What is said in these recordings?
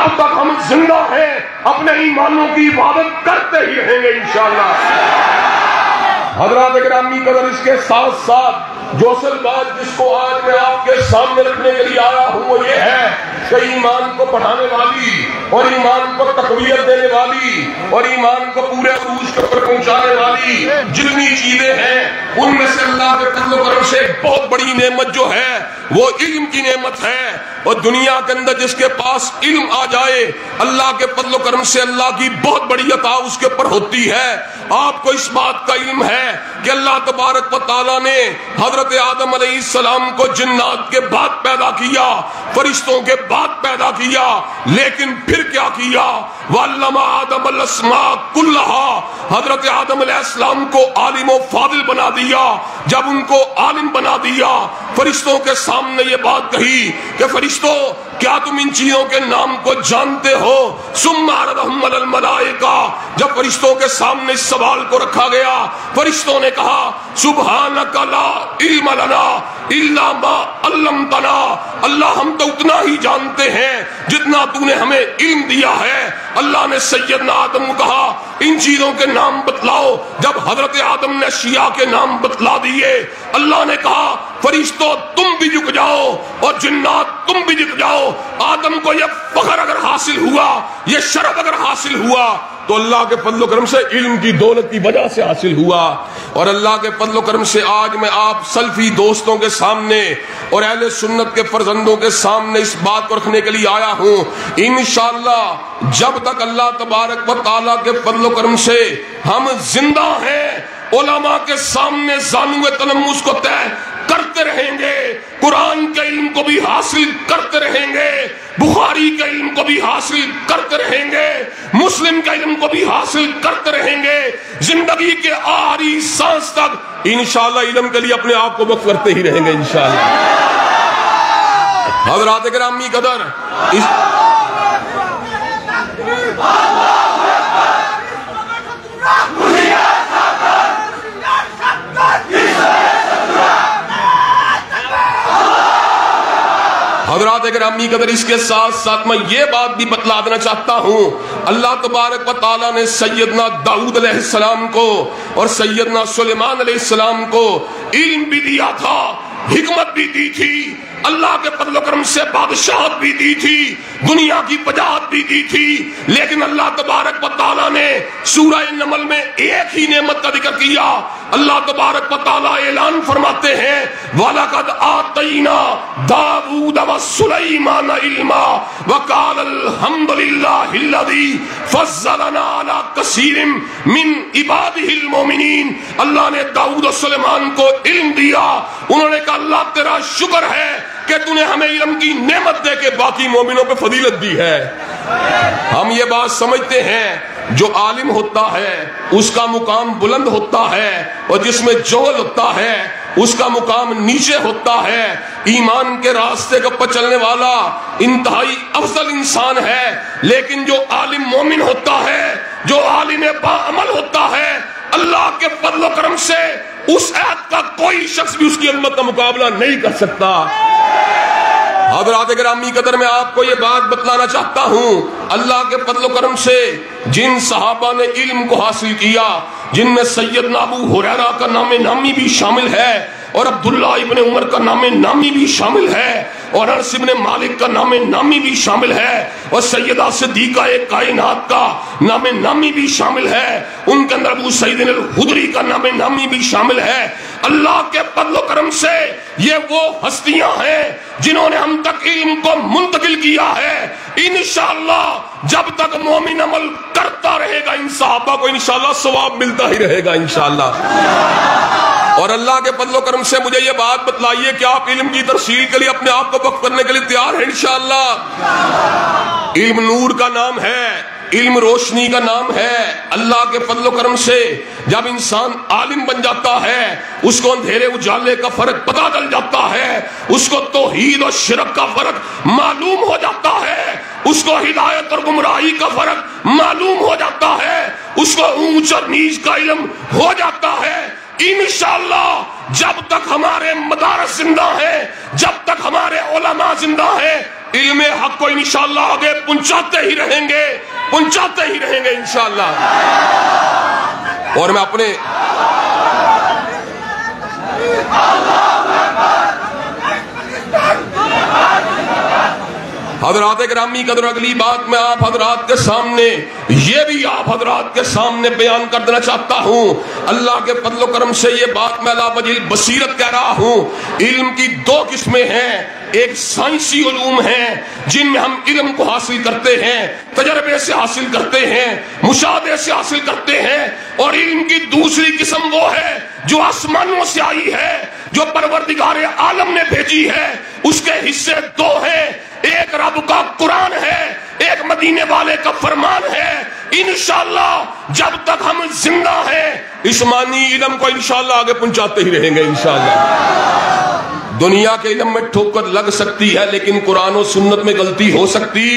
जब तक हम जिंदा हैं अपने ईमानों की इबादत करते ही रहेंगे इंशाअल्लाह। हज़रात गिरामी कदर, इसके साथ साथ जो असल बात जिसको आज मैं आपके सामने रखने के लिए आया हूँ वो ये है कि ईमान को बढ़ाने वाली और ईमान को तक़वियत देने वाली और ईमान को पूरे अरूज के ऊपर पहुंचाने वाली जितनी चीजें हैं उनमें से अल्लाह के फज़ल व करम से बहुत बड़ी नेमत जो है वो इल्म की नेमत है। और दुनिया के अंदर जिसके पास इल्म आ जाए अल्लाह के फज़ल व करम से अल्लाह की बहुत बड़ी अता उसके ऊपर होती है। आपको इस बात का इल्म है कि अल्लाह तबारक व तआला ने हजरत आदम अलैहिस्सलाम को जिन्नात के बाद पैदा किया, फरिश्तों के बाद पैदा किया, लेकिन फिर क्या किया? वअल्लमा आदम अल अस्मा कुल्लहा, हजरत आदम अलैहिस्सलाम को आलिम व फादिल बना दिया। जब उनको आलिम बना दिया फरिश्तों के सामने ये बात कही कि फरिश्तों क्या तुम इन चीजों के नाम को जानते हो? सुम्मा अरदहुम अलल मलाइका, जब फरिश्तों के सामने इस सवाल को रखा गया फरिश्तों ने कहा सुब्हानका ला इल्म लना इल्ला मा अल्लमतना, अल्लाह हम तो उतना ही जानते हैं जितना तूने हमें इल्म दिया है। अल्लाह ने सैयदना आदम को कहा इन चीजों के नाम बतलाओ। जब हजरत आदम ने अशिया के नाम बतला दिए अल्लाह ने कहा फरिश्तों तुम भी झुक जाओ और जिन्नात तुम भी झुक जाओ। आदम को यह फख्र अगर हासिल हुआ, यह शरफ अगर हासिल हुआ तो अल्लाह के फज़ल व करम से इल्म की दौलत की वजह से हासिल हुआ। और अल्लाह के फज़ल व करम से आज मैं आप सल्फी दोस्तों के सामने और अहले सुन्नत के फर्जंदों के सामने इस बात को रखने के लिए आया हूँ। इंशाअल्लाह जब तक अल्लाह तबारक व तआला के फज़ल व करम से हम जिंदा हैं उलमा के सामने ज़ानुए तलम्मुस को तय करते रहेंगे, कुरान के इल्म को भी हासिल करते रहेंगे, बुखारी के इल्म को भी हासिल करते रहेंगे, मुस्लिम के इल्म को भी हासिल करते रहेंगे, जिंदगी के आखिरी सांस तक इंशाअल्लाह इल्म के लिए अपने आप को वक्फ करते ही रहेंगे इंशाअल्लाह। हज़रात गिरामी कदर, हज़रात गिरामी कदर, इसके साथ साथ मैं ये बात भी बतला देना चाहता हूँ अल्लाह तबारक व तआला ने सैयदना दाऊद अलैहिस्सलाम को और सैयदना सुलेमान अलैहिस्सलाम को इल्म भी दिया था, हिकमत भी दी थी, अल्लाह के फज़ल व करम से बादशाहत भी दी थी, दुनिया की वजाहत भी दी थी। लेकिन अल्लाह तबारक व तआला ने सूरह नमल में एक ही नेमत का जिक्र किया। अल्लाह तबारक व तआला ऐलान फरमाते हैं वलक़द आतैना दाऊद व सुलैमान इल्मा व क़ालल हम्दुलिल्लाहिल्लज़ी फ़ज़्ज़लना अला कसीरिम मिन इबादिहिल मोमिनीन। अल्लाह ने दाऊद और सुलेमान को इल्म दिया। उन्होंने कहा अल्लाह तेरा शुक्र है कि तूने हमें इल्म की नेमत दे के बाकी मोमिनों पे फजीलत दी है। हम ये बात समझते हैं जो आलिम होता है उसका मुकाम बुलंद होता है और जिसमें जोहल होता है उसका मुकाम नीचे होता है। ईमान के रास्ते पर चलने वाला इंतहाई अफजल इंसान है, लेकिन जो आलिम मोमिन होता है, जो आलिम बाअमल होता है, अल्लाह के फज़ल व करम से उस ऐत का कोई शख्स भी उसकी अज़मत का मुकाबला नहीं कर सकता। हज़रात गिरामी कदर, मैं आपको ये बात बतलाना चाहता हूँ अल्लाह के फज़ल व करम से जिन सहाबा ने इल्म को हासिल किया, जिनमें सैयदना अबू हुरैरा का नाम नामी भी शामिल है और अब्दुल्ला इब्ने उमर का नाम नामी भी शामिल है और अनस इब्ने मालिक का नाम नामी भी शामिल है और सैयदा सिद्दीका कायनात का नाम नामी भी शामिल है। उनके अंदर अबू सईद अल खुदरी का नाम नामी भी शामिल है। अल्लाह के फज़ल व करम से ये वो हस्तियां हैं जिन्होंने हम तक इल्म को मुंतकिल किया है। इंशाअल्लाह जब तक मोमिन अमल करता रहेगा इन सहाबा को इंशाअल्लाह सवाब मिलता ही रहेगा इंशाअल्लाह। और अल्लाह के फज़ल व करम से मुझे ये बात बतलाइए कि आप इल्म की तरसील के लिए अपने आप को वक्फ करने के लिए तैयार हैं इंशाअल्लाह। इल्म नूर का नाम है, इल्म रोशनी का नाम है। अल्लाह के फज़ल व करम से जब इंसान आलिम बन जाता है उसको अंधेरे उजाले का फर्क पता चल जाता है, उसको तौहीद और शिरक का फर्क मालूम हो जाता है, उसको हिदायत और गुमराही का फर्क मालूम हो जाता है, उसको ऊंच और नीच का इल्म हो जाता है। इंशाअल्लाह जब तक हमारे मदारस जिंदा है, जब तक हमारे उलमा जिंदा है, علم حق کو انشاءاللہ آگے پہنچاتے ہی رہیں گے انشاءاللہ. اور میں اپنے حضرات گرامی قدر، اگلی بات میں آپ حضرات کے سامنے یہ بھی آپ حضرات کے سامنے بیان کر دینا چاہتا ہوں. اللہ کے فضل و کرم سے یہ بات میں علی وجہ بصیرت کہہ رہا ہوں. علم کی دو قسمیں ہیں. ایک سائنسی علوم ہیں جن میں ہم علم کو حاصل کرتے ہیں، تجربے سے حاصل کرتے ہیں، مشاہدے سے حاصل کرتے ہیں. اور علم کی دوسری قسم وہ ہے جو آسمانوں سے آئی ہے، جو پروردگار عالم نے بھیجی ہے. اس کے حصے دو ہیں. ایک رب کا قرآن ہے، ایک مدینے والے کا فرمان ہے. انشاءاللہ جب تک ہم زندہ ہیں اسمانی علم کو انشاءاللہ آگے پہنچاتے ہی رہیں گے انشاءاللہ. دنیا کے علم میں ٹھوکر لگ سکتی ہے لیکن قرآن و سنت میں غلطی ہو سکتی.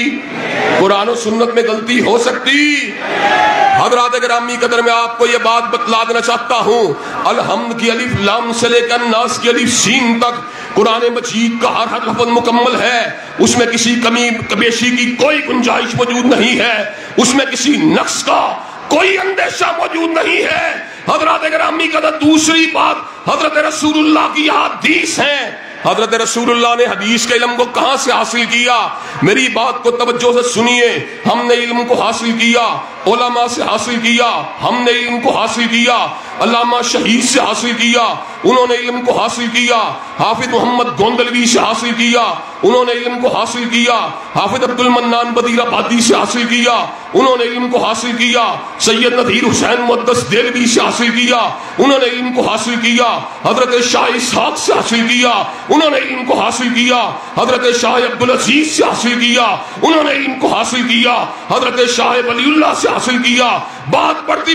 حضرات گرامی قدر، میں آپ کو یہ بات بتلا دینا چاہتا ہوں. الحمد کی الف لام سے لے کر الناس کی الف سین تک قرآن مجید کا ہر لفظ مکمل ہے. اس میں کسی کمی بیشی کی کوئی گنجائش موجود نہیں ہے. اس میں کسی نقص کا کوئی اندیشہ موجود نہیں ہے. حضرات گرامی قدر، دوسری بات حضرت رسول اللہ کی حدیث ہیں. حضرت رسول اللہ نے حدیث کے علم کو کہاں سے حاصل کیا؟ میری بات کو توجہ سے سنیے. ہم نے علم کو حاصل کیا علماء سے حاصل کیا. ہم نے علم کو حاصل کیا علامہ شہید سے حاصل کیا، انہوں نے علم کو حاصل کیا. حافظ محمد گوندلوی سے حاصل کیا، انہوں نے علم کو حاصل کیا. حافظ عبد المنان بدیر آبادی سے حاصل کیا، انہوں نے علم کو حاصل کیا. سید نذیر حسین محدث دہلوی سے حاصل کیا، انہوں نے علم کو حاصل کیا. حضرت شاہ اسحاق سے حاصل کیا، انہوں نے علم کو حاصل کیا. حضرت شاہ عبدالعزیز سے حاصل کیا، انہوں نے علم کو حاصل کیا. حضرت شاہ ولی اللہ سے حاصل کیا. بات بڑھتی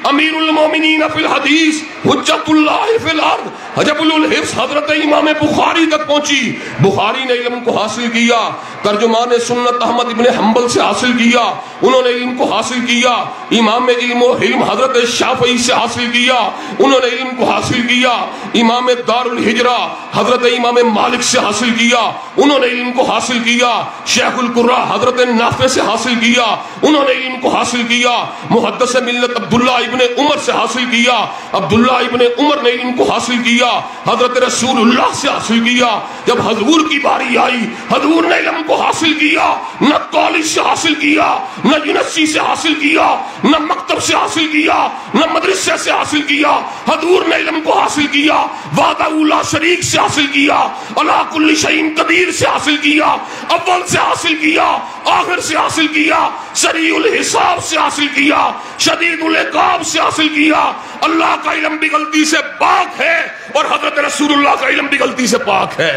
امیر المومنین فی الحدیث حجت اللہ فی الارض حجب الحفظ حضرت امام بخاری تک پہنچی. بخاری نے علم کو حاصل کیا. ترجمان سنت احمد ابن حنبل سے حاصل کیا، انہوں نے علم کو حاصل کیا. امام علم و حلم حضرت شافعی سے حاصل کیا، انہوں نے علم کو حاصل کیا. امام دار الہجرہ حضرت امام مالک سے حاصل کیا، انہوں نے علم کو حاصل کیا. شیخ القرہ حضرت نافع سے حاصل کیا، انہوں نے علم کو حاصل کیا. محدث ملت عبداللہ ابن عمر سے حاصل کیا، عبداللہ ابن عمر نے علم کو حاصل کیا. حضرت رسول اللہ سے حاصل کیا. جب حضور کی باری آئی حضور نے علم کو حاصل کیا. نہ کالج سے حاصل کیا، نہ یونیورسٹی سے حاصل کیا، نہ مکتب سے حاصل کیا، نہ مدرسے سے حاصل کیا. حضور نے علم کو حاصل کیا. وعدہ اولا شریک سے حاصل کیا، علی کل شیء قدیر سے حاصل کیا، اول سے حاصل کیا، آخر سے حاصل کیا، سریع الحساب سے حاصل کیا، شدید العقاب سے حاصل کیا. اللہ کا علم بھی غلطی سے پاک ہے اور حضرت رسول اللہ کا علم بھی غلطی سے پاک ہے.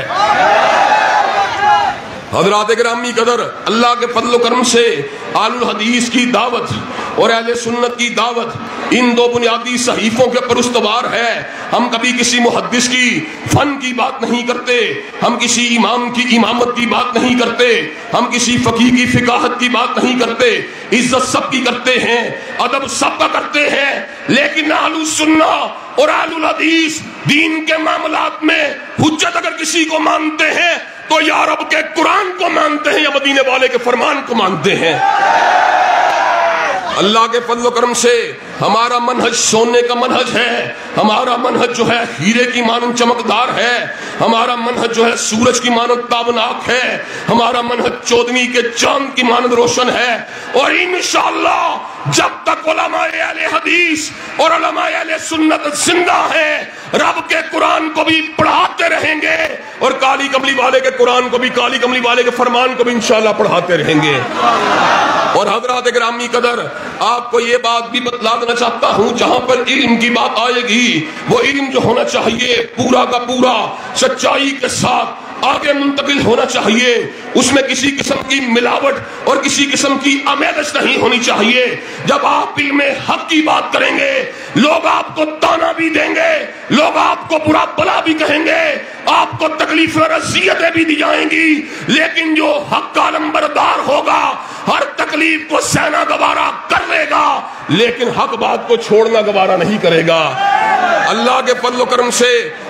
حضرات گرامی قدر، اللہ کے فضل و کرم سے اہل الحدیث کی دعوت اور اہل سنت کی دعوت ان دو بنیادی صحیفوں کے پر استوار ہے. ہم کبھی کسی محدث کی فن کی بات نہیں کرتے، ہم کسی امام کی امامت کی بات نہیں کرتے، ہم کسی فقیہ کی فقاہت کی بات نہیں کرتے. عزت سب کی کرتے ہیں، ادب سب کا کرتے ہیں، لیکن اہل السنت اور اہل الحدیث دین کے معاملات میں حجت اگر کسی کو مانتے ہیں تو یا رب کے قرآن کو مانتے ہیں یا مدینے والے کے فرمان کو مانتے ہیں. اللہ کے فضل و کرم سے ہمارا منہج سونے کا منہج ہے. ہمارا منہج جو ہے ہیرے کی مانند چمکدار ہے. ہمارا منہج جو ہے سورج کی مانند تابناک ہے. ہمارا منہج چودنی کے چاند کی مانند روشن ہے. اور انشاءاللہ جب تک علماء اہل حدیث اور علماء اہل سنت زندہ ہیں رب کے قرآن کو بھی پڑھاتے رہیں گے اور کالی کملی والے کے قرآن کو بھی، کالی کملی والے کے فرمان کو بھی انشاءاللہ پڑھاتے رہیں گے. اور حضرات گرامی قدر، آپ کو یہ بات بھی بتلا دینا چاہتا ہوں، جہاں پر علم کی بات آئے گی وہ علم جو ہونا چاہیے پورا کا پورا سچائی کے ساتھ آگے منتقل ہونا چاہیے. اس میں کسی قسم کی ملاوٹ اور کسی قسم کی آمیزش نہیں ہونی چاہیے. جب آپ علم حق کی بات کریں گے لوگ آپ کو تانا بھی دیں گے، لوگ آپ کو برا بلا بھی کہیں گے، آپ کو تکلیف اور اذیتیں بھی دی جائیں گی، لیکن جو حق کا علمبردار ہوگا ہر تکلیف کو سہنا گوارا کر لے گا لیکن حق بات کو چھوڑنا گوارا نہیں کرے گا. اللہ کے فضل و کرم سے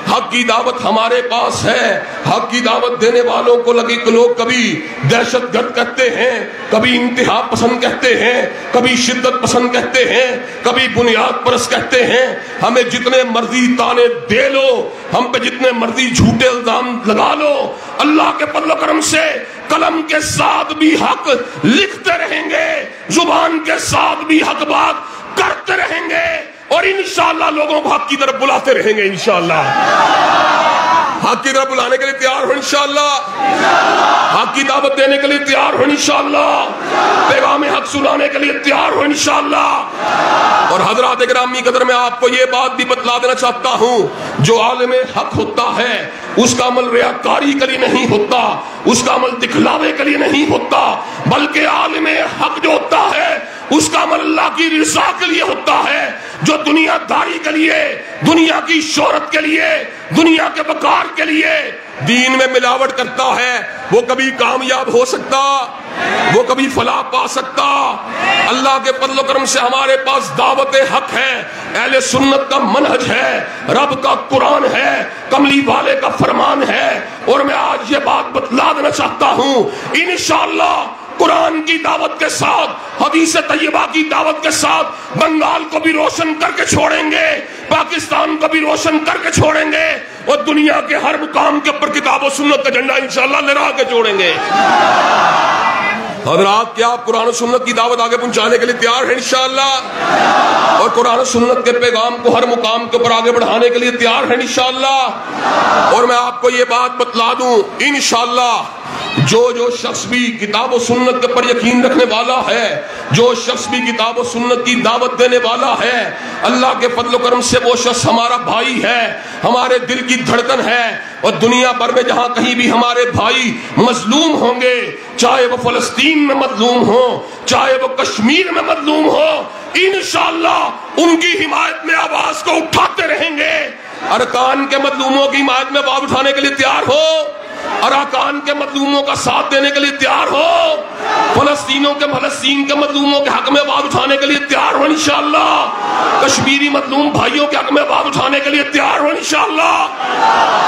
हक की दावत हमारे पास है। हक की दावत देने वालों को लगे कि लोग कभी दहशतगर्द कहते हैं, कभी इंतहा पसंद कहते हैं, कभी शिद्दत पसंद कहते हैं, कभी बुनियाद परस्त कहते हैं। हमें जितने मर्जी ताने दे लो, हम पे जितने मर्जी झूठे इल्जाम लगा लो, अल्लाह के फज़ल व करम से कलम के साथ भी हक लिखते रहेंगे, जुबान के साथ भी हक बात करते रहेंगे और इंशाअल्लाह लोगों को हक की तरफ बुलाते रहेंगे। इंशाअल्लाह हक की तरफ बुलाने के लिए तैयार हो, इंशाअल्लाह हक की दावत देने के लिए तैयार हो, इंशाअल्लाह पैगाम हक सुनाने के लिए तैयार हो, इंशाअल्लाह। और हजरात गिरामी कदर में आपको ये बात भी बतला देना चाहता हूँ, जो आलिम हक होता है उसका अमल रियाकारी के लिए नहीं होता, उसका अमल दिखलावे के लिए नहीं होता, बल्कि आलिम हक जो होता है उसका अमल अल्लाह की रिज़ा के लिए होता है। जो दुनियादारी के लिए, दुनिया की शोहरत के लिए, दुनिया के वकार के लिए दीन में मिलावट करता है, वो कभी कामयाब हो सकता, वो कभी फलाह पा सकता। अल्लाह के फज़ल व करम से हमारे पास दावत हक है, अहले सुन्नत का मनहज है, रब का कुरान है, कमली वाले का फरमान है। और मैं आज ये बात बतला देना चाहता हूँ, इंशाअल्लाह कुरान की दावत के साथ, हदीस तैयबा की दावत के साथ बंगाल को भी रोशन करके छोड़ेंगे, पाकिस्तान को भी रोशन करके छोड़ेंगे और दुनिया के हर मुकाम के ऊपर किताब और सुन्नत का झंडा इंशाअल्लाह लहरा के छोड़ेंगे। हज़रात, क्या आप कुरान और सुन्नत की दावत आगे पहुंचाने के लिए तैयार हैं इंशाअल्लाह? और कुरान और सुन्नत के पैगाम को हर मुकाम के ऊपर आगे बढ़ाने के लिए तैयार हैं इंशाअल्लाह? और मैं आपको ये बात बतला दूं, इंशाअल्लाह जो शख्स भी किताब और सुन्नत के पर यकीन रखने वाला है, जो शख्स भी किताब और सुन्नत की दावत देने वाला है, अल्लाह के फज़ल व करम से वो शख्स हमारा भाई है, हमारे दिल की धड़कन है। और दुनिया भर में जहां कहीं भी हमारे भाई मजलूम होंगे, चाहे वो फलस्तीन में मजलूम हो, चाहे वो कश्मीर में मजलूम हो, इंशाअल्लाह उनकी हिमायत में आवाज को उठाते रहेंगे। अरकान के मजलूमों की हिमायत में आवाज उठाने के लिए तैयार हो, अरकान के मजलूमों का साथ देने के लिए तैयार हो, फलस्तीन के मजलूमों के हक में आवाज उठाने के लिए तैयार हो इंशाअल्लाह, कश्मीरी मजलूम भाइयों के हक में आवाज उठाने के लिए तैयार हो इंशाअल्लाह।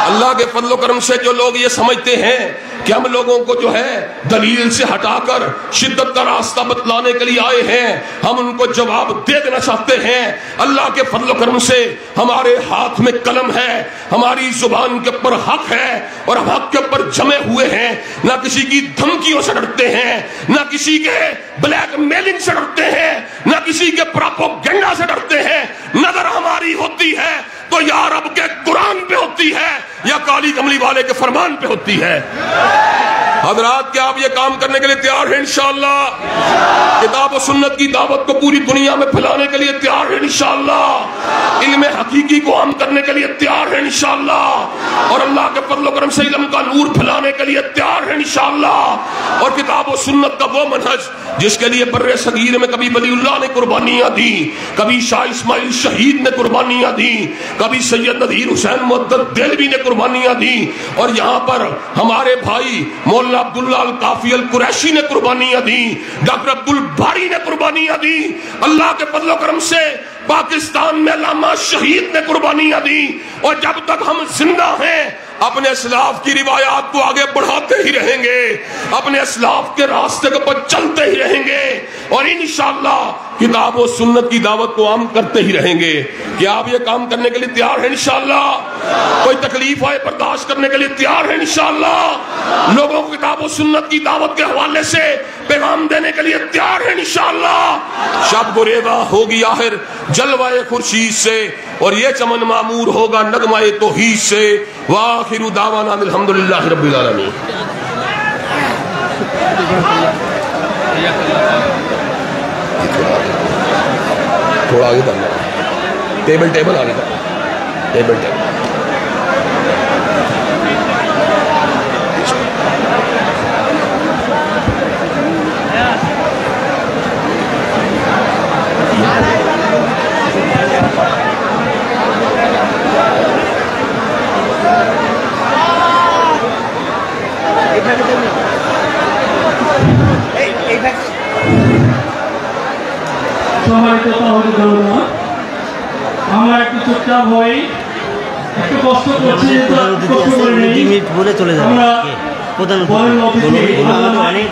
अल्लाह के फज़ल व करम से जो लोग ये समझते हैं कि हम लोगों को जो है दलील से हटाकर शिद्दत का रास्ता बतलाने के लिए आए हैं, हम उनको जवाब दे देना चाहते हैं। अल्लाह के फज़ल व करम से हमारे हाथ में कलम है, हमारी जुबान के ऊपर हक है और हम हक के ऊपर जमे हुए हैं। ना किसी की धमकियों से डरते हैं, ना किसी के ब्लैक मेलिंग से डरते हैं, ना किसी के प्रोपेगेंडा से डरते हैं। नजर हमारी होती है तो या रब के कुरान पे होती है या काली कमली वाले के फरमान पे होती है। हजरात, क्या आप ये काम करने के लिए तैयार हैं इंशाअल्लाह? किताब और सुन्नत की दावत को पूरी दुनिया में फैलाने के लिए तैयार हैं इंशाअल्लाह? इल्म हकीकी को आम करने के लिए तैयार हैं इंशाअल्लाह? और अल्लाह के फज़ल व करम से इल्म का नूर फैलाने के लिए तैयार हैं इंशाअल्लाह? और किताब और सुन्नत का वो मनहज जिसके लिए बर्रे सगीर में कभी वलीउल्लाह ने कुर्बानियां दी, कभी शाह इस्माइल शहीद ने कुर्बानियां दी, कभी सैयद नज़ीर हुसैन मुअद्दद देलवी ने कुर्बानियां दी, और यहाँ पर हमारे भाई मौलाना अब्दुल्ला अल काफी अल कुरैशी ने कुर्बानियां दी, डॉक्टर अब्दुल बारी ने कुर्बानियां दी। अल्लाह के फज़ल व करम से पाकिस्तान में अल्लामा शहीद ने कुर्बानियां दी। और जब तक हम जिंदा हैं अपने इस्लाफ की रिवायात को आगे बढ़ाते ही रहेंगे, अपने इस्लाफ के रास्ते के पर चलते ही रहेंगे और इंशाअल्लाह किताब और सुन्नत की दावत को आम करते ही रहेंगे। क्या आप ये काम करने के लिए तैयार हैं इंशाअल्लाह? कोई तकलीफ आए बर्दाश्त करने के लिए तैयार हैं इंशाअल्लाह? लोगों को किताब और सुन्नत की दावत के हवाले से पैगाम देने के लिए तैयार हैं इंशाअल्लाह? शब गुरेबा होगी आखिर जलवाए खुर्शीद से और ये चमन मामूर होगा नगमाए तौहीद से। वाखिरु दावाना अल्हम्दुलिल्लाहि रब्बिल आलमीन। थोड़ा आगे करना, टेबल आगे करना, टेबल সম্মানিত সহযোগী, আমরা একটু চুপচাপ হই একটু কষ্ট করছে, কষ্ট করে নেই। 2 মিনিট বলে চলে যাবে। প্রধান অনেক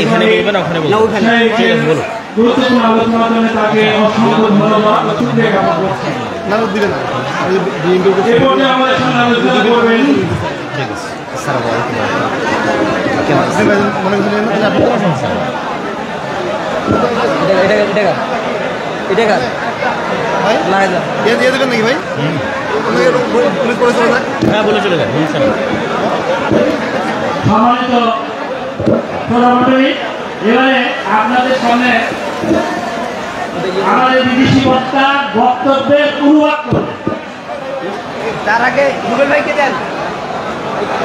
এখানে বলবেন, ওখানে বলবেন, ওখানে ঠিক আছে বলো। গুরুত্বপূর্ণ আলোচনার জন্য তাকে অসংখ্য ধন্যবাদ। না দিবেন না, এরপরে আমাদের সঙ্গে আলোচনা করবেন ঠিক আছে। আসসালামু আলাইকুম। মনে করছেন না আপনি এটা কার ভাই দিয়ে দেবেন নাকি ভাই? করে চলে যাক। হ্যাঁ বলে চলে যান। সম্মানিত প্রধানমন্ত্রী, এবারে আপনাদের সামনে আমাদের বিদেশি বক্তা বক্তব্যের অনুবাদ করবেন। তার আগে রুবেল ভাইকে দেন।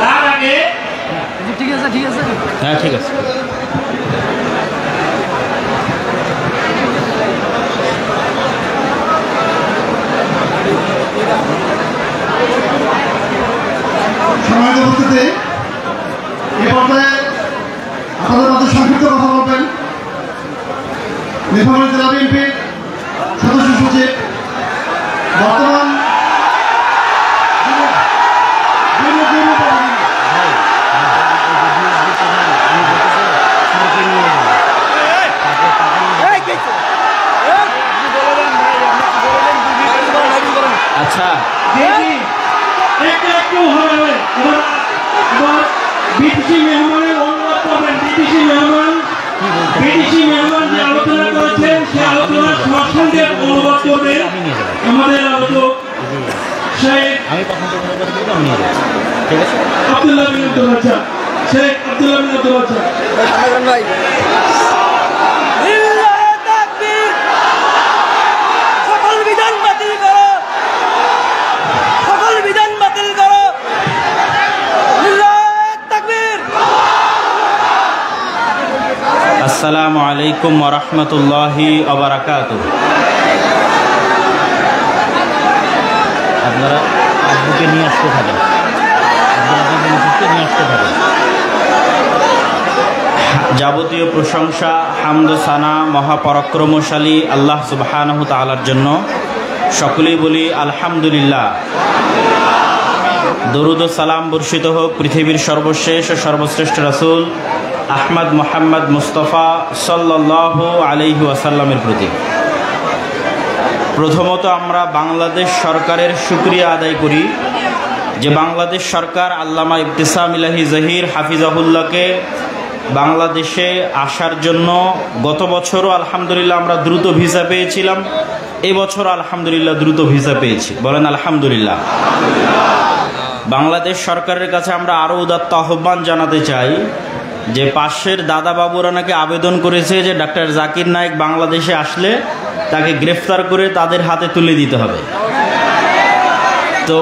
তার আগে ঠিক আছে, ঠিক আছে, হ্যাঁ ঠিক আছে। সমাজ উপস্থিতি এ পর্যায়ে আপনাদের মাঝে সংক্ষিপ্ত কথা বলবেন নীলফামারী জেলা বিএনপির সদস্য সচিব, বর্তমান আচ্ছা একটু হবে। এবার বিদেশি মেহমানের অনুবাদ করবেন। বিদেশি মেহমান যে আলোচনা করেছেন সে আলোচনার সঙ্গে অনুবাদ করবেন আমাদের আলোচক শেখ আব্দুল্লাহ বিন আব্দুল বাচ্চা। শেখ আব্দুল্লাহ বিন আব্দুল বাচ্চা ভাই আসসালামু আলাইকুম ওয়া রাহমাতুল্লাহি ওয়া বারাকাতুহু। আপনারা আব্বুকে নিয়ে আসতে থাকেন, নিয়ে আসতে থাকেন। যাবতীয় প্রশংসা হামদ সানা মহাপরাক্রমশালী আল্লাহ সুবহানাহু তাআলার জন্য। সকলেই বলি আলহামদুলিল্লাহ। দরুদ ও সালাম বর্ষিত হোক পৃথিবীর সর্বশেষ ও সর্বশ্রেষ্ঠ রাসূল আহমদ মোহাম্মদ মুস্তফা সাল্লাল্লাহু আলাইহি ওয়াসাল্লামের প্রতি। প্রথমত আমরা বাংলাদেশ সরকারের শুকরিয়া আদায় করি যে বাংলাদেশ সরকার আল্লামা ইবতিসাম ইলাহি জহির হাফিজাহুল্লাহকে বাংলাদেশে আসার জন্য গত বছরও আলহামদুলিল্লাহ আমরা দ্রুত ভিসা পেয়েছিলাম, এবছর আলহামদুলিল্লাহ দ্রুত ভিসা পেয়েছি। বলেন আলহামদুলিল্লাহ। বাংলাদেশ সরকারের কাছে আমরা আরও উদাত্ত আহ্বান জানাতে চাই যে পাশের দাদা বাবুরা নাকি আবেদন করেছে যে ডাক্তার জাকির নায়েক বাংলাদেশে আসলে তাকে গ্রেফতার করে তাদের হাতে তুলে দিতে হবে। তো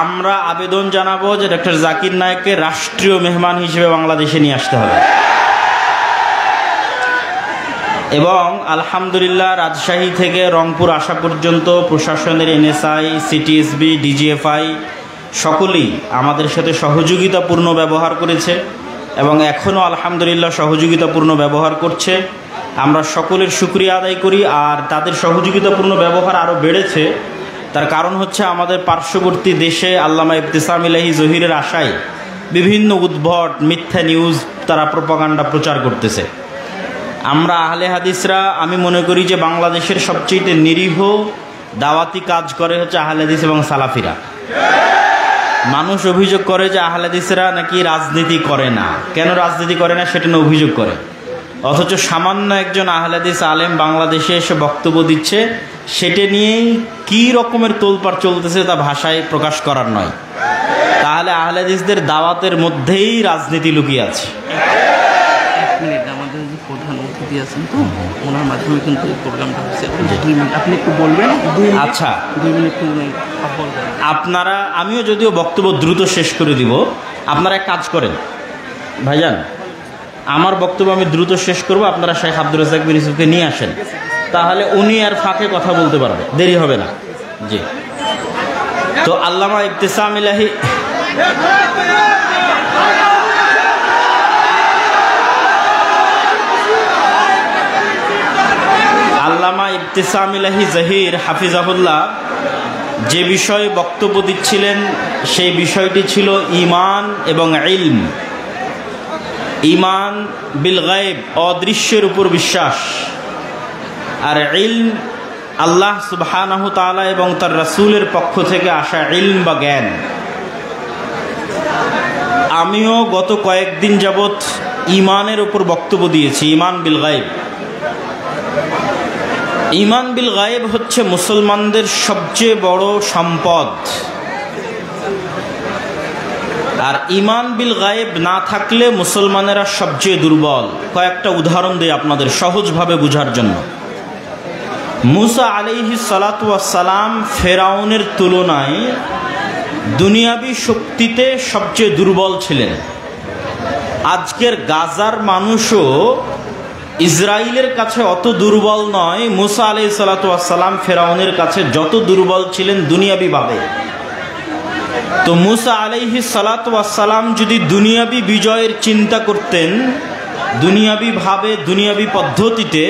আমরা আবেদন জানাবো যে ডাক্তার জাকির নায়েককে রাষ্ট্রীয় মেহমান হিসেবে বাংলাদেশে নিয়ে আসতে হবে। এবং আলহামদুলিল্লাহ রাজশাহী থেকে রংপুর আসা পর্যন্ত প্রশাসনের এনএসআই, সিটিএসবি, ডিজিএফআই সকলেই আমাদের সাথে সহযোগিতাপূর্ণ ব্যবহার করেছে এবং এখনও আলহামদুলিল্লাহ সহযোগিতাপূর্ণ ব্যবহার করছে। আমরা সকলের শুকরিয়া আদায় করি। আর তাদের সহযোগিতাপূর্ণ ব্যবহার আরও বেড়েছে, তার কারণ হচ্ছে আমাদের পার্শ্ববর্তী দেশে আল্লামা ইবতিসাম ইলাহি জহিরের আশায় বিভিন্ন উদ্ভট মিথ্যা নিউজ তারা প্রোপাগান্ডা প্রচার করতেছে। আমরা আহলে হাদিসরা আমি মনে করি যে বাংলাদেশের সবচেয়ে নিরীহ দাওয়াতি কাজ করে হচ্ছে আহলে হাদিস এবং সালাফিরা। মানুষ অভিযোগ করে যে আহলে হাদিসরা নাকি রাজনীতি করে না। কেন রাজনীতি করে না সেটা নিয়ে অভিযোগ করে, অথচ সামান্য একজন আহলে হাদিস আলেম বাংলাদেশে এসে বক্তব্য দিচ্ছে, সেটা নিয়েই কী রকমের তোলপাড় চলতেছে তা ভাষায় প্রকাশ করার নয়। তাহলে আহলে হাদিসদের দাওয়াতের মধ্যেই রাজনীতি লুকিয়ে আছে। আমাদের যে প্রধান অতিথি আছেন তো ওনার মাধ্যমে কিন্তু এই প্রোগ্রামটা হচ্ছে। 2 মিনিট আপনি একটু বলবেন। আচ্ছা 2 মিনিট আপনারা, আমিও যদিও বক্তব্য দ্রুত শেষ করে দিব, আপনারা এক কাজ করেন ভাইজান, আমার বক্তব্য আমি দ্রুত শেষ করব, আপনারা শেখ আব্দুর রাজ্জাক বিন ইউসুফকে নিয়ে আসেন, তাহলে উনি আর ফাঁকে কথা বলতে পারবে, দেরি হবে না। জি, তো আল্লামা ইবতিসাম ইলাহি আল্লামা ইবতিসাম ইলাহি জহির হাফিজাহুল্লাহ যে বিষয়ে বক্তব্য দিচ্ছিলেন সেই বিষয়টি ছিল ঈমান এবং ইলম। ঈমান বিল গায়ব, অদৃশ্যের উপর বিশ্বাস, আর ইলম আল্লাহ সুবহানাহু তাআলা এবং তার রাসূলের পক্ষ থেকে আসা ইলম বা জ্ঞান। আমিও গত কয়েকদিন যাবৎ ঈমানের উপর বক্তব্য দিয়েছি, ঈমান বিল গায়ব। ঈমান বিল গায়ব হচ্ছে মুসলমানদের সবচেয়ে বড় সম্পদ, আর ঈমান বিল গায়ব না থাকলে মুসলমানেরা সবচেয়ে দুর্বল। কয়েকটা উদাহরণ দিই আপনাদের সহজভাবে বোঝার জন্য। মুসা আলাইহিস সালাতু ওয়াস সালাম ফেরাউনের তুলনায় দুনিয়াবি শক্তিতে সবচেয়ে দুর্বল ছিলেন। আজকের গাজার মানুষও ইসরায়েলের কাছে অত দুর্বল নয় মুসা আলাইহিস সালাতু ওয়াস সালাম ফেরাউনের কাছে যত দুর্বল ছিলেন দুনিয়াবিভাবে। তো মুসা আলাইহিস সালাতু ওয়াস সালাম যদি দুনিয়াবি বিজয়ের চিন্তা করতেন দুনিয়াবিভাবে, দুনিয়াবি পদ্ধতিতে,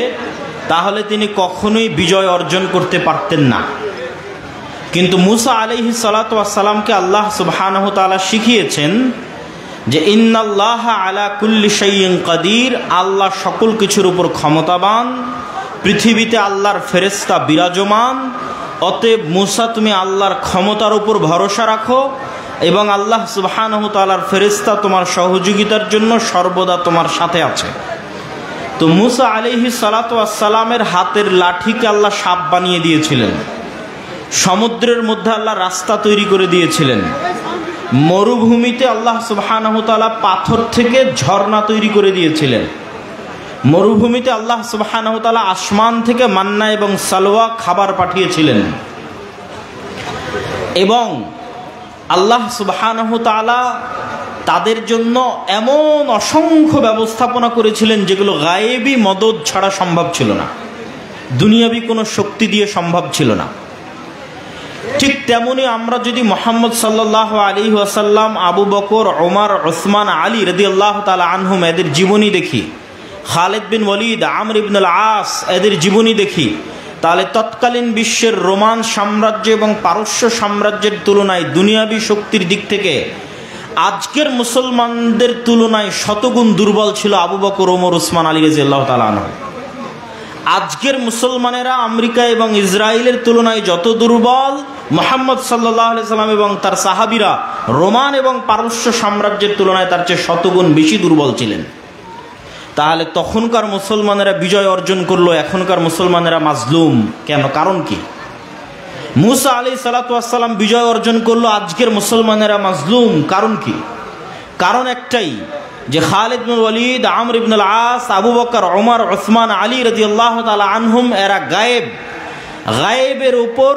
তাহলে তিনি কখনোই বিজয় অর্জন করতে পারতেন না। কিন্তু মুসা আলাইহিস সালাতু ওয়াস সালামকে আল্লাহ সুবহানাহু তাআলা শিখিয়েছেন যে ইন্নাল্লাহা আলা কুল্লি শাইইন কাদির, আল্লাহ সকল কিছুর উপর ক্ষমতাবান, পৃথিবীতে আল্লাহর ফেরেশতা বিরাজমান। অতএব মুসা, তুমি আল্লাহর ক্ষমতার উপর ভরসা রাখো এবং আল্লাহ সুবহানাহু তাআলার ফেরেশতা তোমার সহযোগিতার জন্য সর্বদা তোমার সাথে আছে। তো মুসা আলাইহিস সালাতু ওয়াস সালামের হাতের লাঠিকে আল্লাহ সাপ বানিয়ে দিয়েছিলেন, সমুদ্রের মধ্যে আল্লাহ রাস্তা তৈরি করে দিয়েছিলেন, মরুভূমিতে আল্লাহ সুবহানাহু তাআলা পাথর থেকে ঝর্ণা তৈরি করে দিয়েছিলেন, মরুভূমিতে আল্লাহ সুবহানাহু তাআলা আসমান থেকে মান্না এবং সালওয়া খাবার পাঠিয়েছিলেন, এবং আল্লাহ সুবহানাহু তাআলা তাদের জন্য এমন অসংখ্য ব্যবস্থাপনা করেছিলেন যেগুলো গায়েবী মদদ ছাড়া সম্ভব ছিল না, দুনিয়াবি কোনো শক্তি দিয়ে সম্ভব ছিল না। ঠিক তেমনি আমরা যদি মুহাম্মদ সাল্লাল্লাহু আলাইহি ওয়াসাল্লাম, আবু বকর, ওমর, ওসমান, আলী রাদিয়াল্লাহু তাআলা আনহুম এদের জীবনী দেখি, খালিদ বিন ওয়ালিদ, আমর ইবনুল আস এদের জীবনী দেখি, তাহলে তৎকালীন বিশ্বের রোমান সাম্রাজ্য এবং পারস্য সাম্রাজ্যের তুলনায় দুনিয়াবি শক্তির দিক থেকে আজকের মুসলমানদের তুলনায় শতগুণ দুর্বল ছিল আবু বকর, ওমর, ওসমান, আলী রাদিয়াল্লাহু তাআলা আনহু। আজকের মুসলমানেরা আমেরিকা এবং ইসরায়েলের তুলনায় যত দুর্বল, মুহাম্মদ সাল্লাল্লাহু আলাইহি সাল্লাম এবং তার সাহাবীরা রোমান এবং পারস্য সাম্রাজ্যের তুলনায় তার চেয়ে শতগুণ বেশি দুর্বল ছিলেন। তাহলে তখনকার মুসলমানেরা বিজয় অর্জন করলো, এখনকার মুসলমানেরা মাজলুম কেন? কারণ কি? মুসা আলাইহিস সালাতু ওয়াস সালাম বিজয় অর্জন করলো, আজকের মুসলমানেরা মাজলুম, কারণ কি? কারণ একটাই, যে খালিদ বিন ওয়ালিদ, আমর ইবনুল আস, আবু বকর, ওমর, ওসমান, আলী রাদিয়াল্লাহু তাআলা আনহুম এরা গায়েবের উপর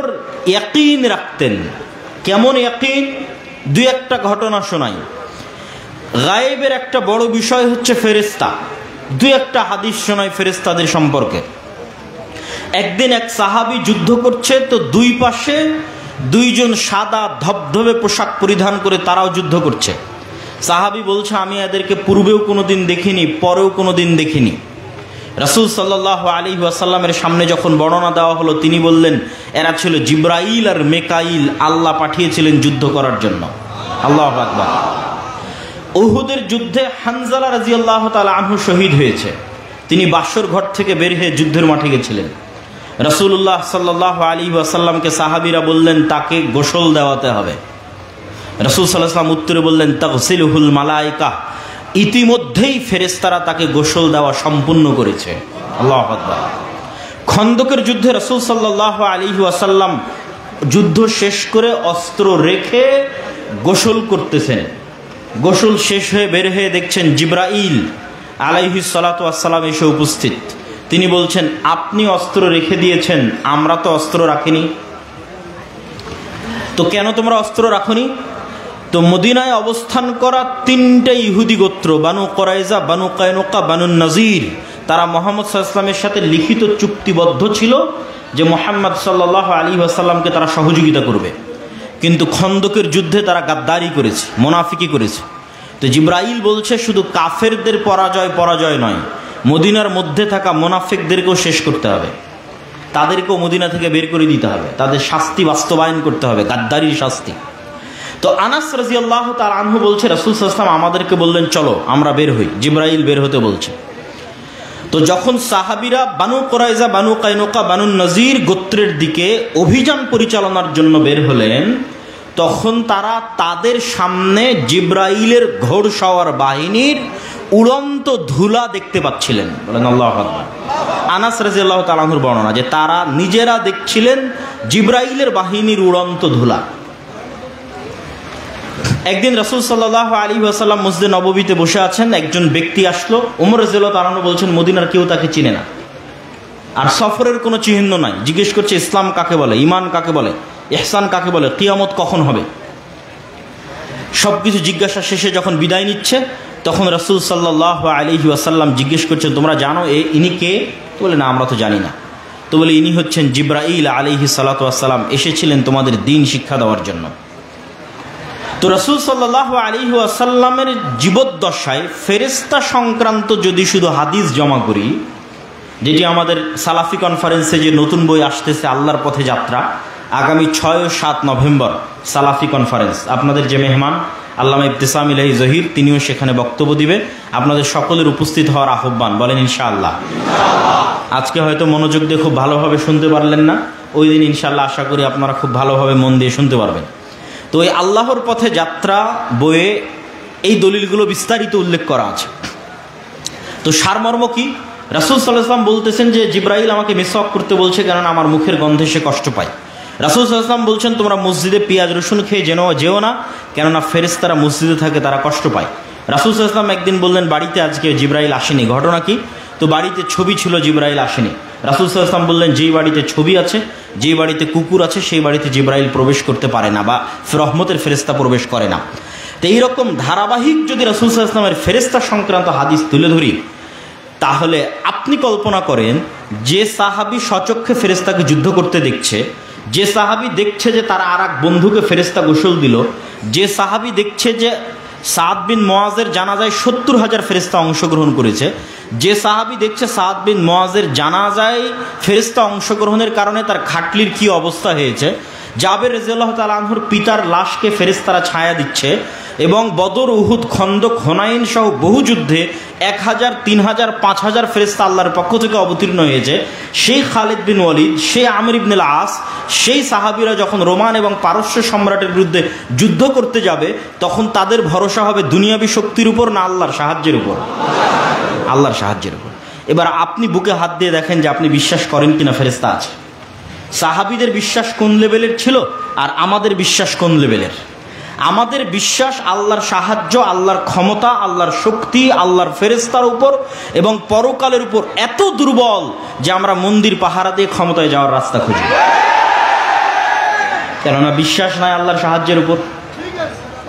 ইয়াকিন রাখতেন। কেমন ইয়াকিন? দুই একটা ঘটনা শোনাই। গায়েবের একটা বড় বিষয় হচ্ছে ফেরেশতা। দুই একটা হাদিস শোনাই ফেরেশতাদের সম্পর্কে। একদিন এক সাহাবী যুদ্ধ করছে, তো দুই পাশে দুইজন সাদা ধবধবে পোশাক পরিধান করে তারাও যুদ্ধ করছে। সাহাবী বলছে, আমি এদেরকে পূর্বেও কোনোদিন দেখিনি, পরেও কোনোদিন দেখিনি। রাসূল সাল্লাল্লাহু আলাইহি ওয়াসাল্লামের সামনে যখন বর্ণনা দেওয়া হলো, তিনি বললেন এরা ছিল জিবরাইল আর মেকাইল, আল্লাহ পাঠিয়েছিলেন যুদ্ধ করার জন্য। আল্লাহু আকবার। উহুদের যুদ্ধে হানজালা রাদিয়াল্লাহু তাআলা আনহু শহীদ হয়েছে। তিনি বাসর ঘর থেকে বের হয়ে যুদ্ধের মাঠে গেছিলেন। রাসূলুল্লাহ সাল্লাল্লাহু আলাইহি ওয়াসাল্লামকে সাহাবীরা বললেন তাকে গোসল দেওয়াতে হবে। রাসূল সাল্লাল্লাহু আলাইহি ওয়াসাল্লাম উত্তরে বললেন তাগসিলুহুল মালায়েকা, ইতিমধ্যেই ফেরেশতারা তাকে গোসল দেওয়া সম্পূর্ণ করেছে। আল্লাহু আকবার। খন্দকের যুদ্ধে রাসূল সাল্লাল্লাহু আলাইহি ওয়াসাল্লাম যুদ্ধ শেষ করে অস্ত্র রেখে গোসল করতেছেন। গোসল শেষ হয়ে বের হয়ে দেখছেন জিবরাইল আলাইহিস সালাতু ওয়াস সালাম এসে উপস্থিত। তিনি বলছেন, আপনি অস্ত্র রেখে দিয়েছেন, আমরা তো অস্ত্র রাখিনি। তো কেন তোমরা অস্ত্র রাখনি? তো মদিনায় অবস্থান করা তিনটা ইহুদি গোত্র, বানু কুরাইজা, বানু কায়নুকা, বানু নজির, তারা মুহাম্মদ সাল্লাল্লাহু আলাইহি ওয়াসাল্লামের সাথে লিখিত চুক্তিবদ্ধ ছিল যে মুহাম্মদ সাল্লাল্লাহু আলাইহি ওয়াসাল্লামকে তারা সহযোগিতা করবে। কিন্তু খন্দকের যুদ্ধে তারা গাদ্দারি করেছে, মুনাফিকি করেছে। তো জিবরাইল বলছে শুধু কাফেরদের পরাজয় নয়, মদিনার মধ্যে থাকা মুনাফিকদেরকেও শেষ করতে হবে। তাদেরকেও মদিনা থেকে বের করে দিতে হবে, তাদের শাস্তি বাস্তবায়ন করতে হবে, গাদ্দারির শাস্তি। তো আনাস রাদিয়াল্লাহু তাআলা আনহু বলছে, রাসূল সাল্লাল্লাহু আলাইহি ওয়াসাল্লাম আমাদেরকে বললেন চলো আমরা বের হই, জিবরাইল বের হতে বলছে। তো যখন সাহাবীরা বানু কুরাইজা, বানু কায়নুকা, বানু নজির গোত্রের দিকে অভিযান পরিচালনার জন্য বের হলেন, তখন তারা তাদের সামনে জিবরাইলের ঘোড়সওয়ার বাহিনীর উড়ন্ত ধুলা দেখতে পাচ্ছিলেন। বলেন আল্লাহু আকবার। আনাস রাদিয়াল্লাহু তাআলা আনহুর বর্ণনা যে তারা নিজেরা দেখছিলেন জিবরাইলের বাহিনীর উড়ন্ত ধুলা। একদিন রাসূল সাল্লাল্লাহু আলাইহি ওয়াসাল্লাম মসজিদে নববীতে বসে আছেন, একজন ব্যক্তি আসলো। ওমর রাদিয়াল্লাহু তাআলা আনহু বলছেন মদিনার কেউ তাকে চিনে না, আর সফরের কোনো চিহ্ন নাই। জিজ্ঞেস করছে ইসলাম কাকে বলে, ঈমান কাকে বলে, ইহসান কাকে বলে, কিয়ামত কখন হবে। সবকিছু জিজ্ঞাসা শেষে যখন বিদায় নিচ্ছে, তখন রাসূল সাল্লাল্লাহু আলাইহি ওয়াসাল্লাম জিজ্ঞেস করছেন তোমরা জানো ইনি কে? বলে না আমরা তো জানি না। তো বলে ইনি হচ্ছেন জিবরাইল আলাইহিস সালাতু ওয়াস সালাম, এসেছিলেন তোমাদের দ্বীন শিক্ষা দেওয়ার জন্য। তো রাসূল সাল্লাল্লাহু আলাইহি ওয়াসাল্লামের জীবদ্দশায় ফেরেশতা সংক্রান্ত যদি শুধু হাদিস জমা করি, যেটি আমাদের সালাফি কনফারেন্সে যে নতুন বই আসতেছে আল্লাহর পথে যাত্রা, আগামী 6 ও 7 নভেম্বর সালাফি কনফারেন্স, আপনাদের যে মেহমান আল্লামা ইবতিসাম ইলাহি জহির তিনিও সেখানে বক্তব্য দিবে। আপনাদের সকলের উপস্থিত হওয়ার আহ্বান, বলেন ইনশাআল্লাহ। আজকে হয়তো মনোযোগ দিয়ে খুব ভালোভাবে শুনতে পারলেন না, ওই দিন ইনশাআল্লাহ আশা করি আপনারা খুব ভালোভাবে মন দিয়ে শুনতে পারবেন। তো এই আল্লাহর পথে যাত্রা বইয়ে এই দলিলগুলো বিস্তারিত উল্লেখ করা আছে। তো সারমর্ম কি? রাসূল সাল্লাল্লাহু আলাইহি ওয়াসাল্লাম বলতেছেন যে জিবরাইল আমাকে মিসওয়াক করতে বলছে, কারণ আমার মুখের গন্ধে সে কষ্ট পায়। রাসূল সাল্লাল্লাহু আলাইহি ওয়াসাল্লাম বলছেন তোমরা মসজিদে পেঁয়াজ রসুন খেয়ে যেও না, কেননা ফেরেশতারা মসজিদে থাকে, তারা কষ্ট পায়। রাসূল সাল্লাল্লাহু আলাইহি ওয়াসাল্লাম একদিন বললেন বাড়িতে আজকে জিবরাইল আসেনি, ঘটনা কি? তো বাড়িতে ছবি ছিল, জিবরাইল আসেনি। রাসূল সাল্লাল্লাহু আলাইহি ওয়াসাল্লাম বললেন যেই বাড়িতে ছবি আছে, যেই বাড়িতে কুকুর আছে, সেই বাড়িতে জিবরাইল প্রবেশ করতে পারে না, বা রহমতের ফেরেশতা প্রবেশ করে না। তো এইরকম ধারাবাহিক যদি রাসূল সাল্লাল্লাহু আলাইহি ওয়াসাল্লামের ফেরেশতা সংক্রান্ত হাদিস তুলে ধরি, তাহলে আপনি কল্পনা করেন যে সাহাবী স্বচক্ষে ফেরেশতাকে যুদ্ধ করতে দেখছে, যে সাহাবী দেখছে যে তারা আর এক বন্ধুকে ফেরেশতা গোসল দিল, যে সাহাবী দেখছে যে সাদ বিন মুআজের জানাজায় ৭০,০০০ ফেরেশতা অংশগ্রহণ করেছে, যে সাহাবী দেখছে সাদ বিন মুআজের জানাজায় ফেরেশতা অংশগ্রহণের কারণে তার খাটলির কি অবস্থা হয়েছে, জাবের রাদিয়াল্লাহু তাআলা আনহুর পিতার লাশকে ফেরেশতারা ছায়া দিচ্ছে, এবং বদর, উহুদ, খন্দক, হুনাইন সহ বহু যুদ্ধে ১,০০০, ৩,০০০, ৫,০০০ ফেরেশতা আল্লাহর পক্ষ থেকে অবতীর্ণ হয়েছে, সেই খালিদ বিন ওয়ালিদ, সেই আমির ইবনে আস, সেই সাহাবীরা যখন রোমান এবং পারস্য সম্রাটের বিরুদ্ধে যুদ্ধ করতে যাবে, তখন তাদের ভরসা হবে দুনিয়াবী শক্তির উপর না আল্লাহর সাহায্যের উপর? আল্লাহর সাহায্যের উপর। এবার আপনি বুকে হাত দিয়ে দেখেন যে আপনি বিশ্বাস করেন কিনা ফেরেশতা আছে। সাহাবীদের বিশ্বাস কোন লেভেলের ছিল আর আমাদের বিশ্বাস কোন লেভেলের? আমাদের বিশ্বাস আল্লাহর সাহায্য, আল্লাহর ক্ষমতা, আল্লাহর শক্তি, আল্লাহর ফেরেশতার উপর এবং পরকালের উপর এত দুর্বল যে আমরা মন্দির পাহারা দিয়ে ক্ষমতায় যাওয়ার রাস্তা খুঁজি, কেননা বিশ্বাস নাই আল্লাহর সাহায্যের উপর।